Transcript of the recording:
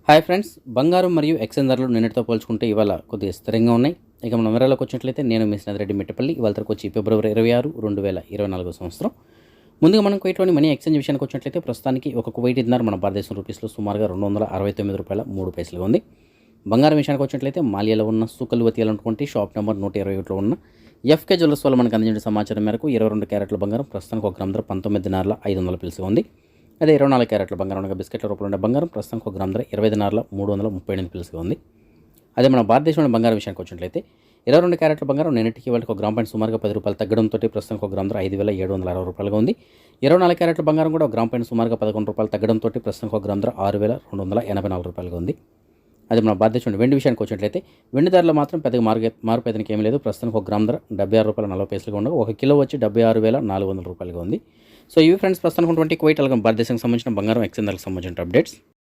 Hi friends, బంగారం మరియు exchange ధరలు నిన్నటితో పోల్చుకుంటే ఇవాళ కొద్దిగా స్థిరంగా ఉన్నాయి. ఇక మనం వివరాలకు వచ్చినట్లయితే నేను మీ స్నేహితురెడ్డి మిట్టపల్లి. ఇవాళ తరకు వచ్చి ఫిబ్రవరి 26, 2024 సంవత్సరం. ముందుగా మనం కువైట్లోని మనీ ఎక్స్చేంజ్ విషయానికి వచ్చినట్లయితే ప్రస్తుతానికి ఒక కువైట్ దినార్ మన భారతదేశం రూపీస్లో సుమారుగా $269.03 ఉంది. బంగారం విషయానికి వచ్చినట్లయితే మాలియాలో ఉన్న సుకల్వతియాలో ఉన్నటువంటి షాప్ నెంబర్ 121లో ఉన్న ఎఫ్కే జ్యువెలర్స్ వల్ల మనకు అందించిన సమాచారం మేరకు 22 క్యారెట్ల బంగారం ప్రస్తుతానికి ఒక గ్రామ్ ధర $19.500 ఉంది. అదే 24 క్యారెట్ల బంగారం అనగా బిస్కెట్ల రూపంలో ఉండే బంగారం ప్రస్తుతానికి ఒక గ్రామ్ ధర $20.338 ఉంది. అదే మన భారతదేశంలోని బంగారం విషయానికి వచ్చినట్లయితే 22 క్యారెట్ల బంగారం నిన్నటికి వాళ్ళకి ఒక గ్రామ్ పైన సుమారుగా ₹10 తగ్గడంతో ప్రస్తుతానికి ఒక గ్రామ్ ధర $5,760 ఉంది. 24 క్యారెట్ల బంగారం కూడా ఒక గ్రామ్ పైన సుమారుగా ₹11 తగ్గడంతో ప్రస్తుతానికి ఒక గ్రామ్ ధర $6,284 ఉంది. అదే మన భారతదేశంలో వెండి విషయానికి వచ్చినట్లయితే వెండి ధరలో మాత్రం పెద్దగా మార్పు అయితే ఏమీ లేదు. ప్రస్తుతానికి ఒక గ్రామ్ ధర $76.40 ఉండగా 1 కిలో వచ్చి $76,400 ఉంది. సో ఇవి ఫ్రెండ్స్ ప్రస్తుతానికి ఉన్నటువంటి కువైట్ అలాగే భారతదేశానికి సంబంధించిన బంగారం ఎక్స్చేంజ్ ధరలకు సంబంధించిన అప్డేట్స్.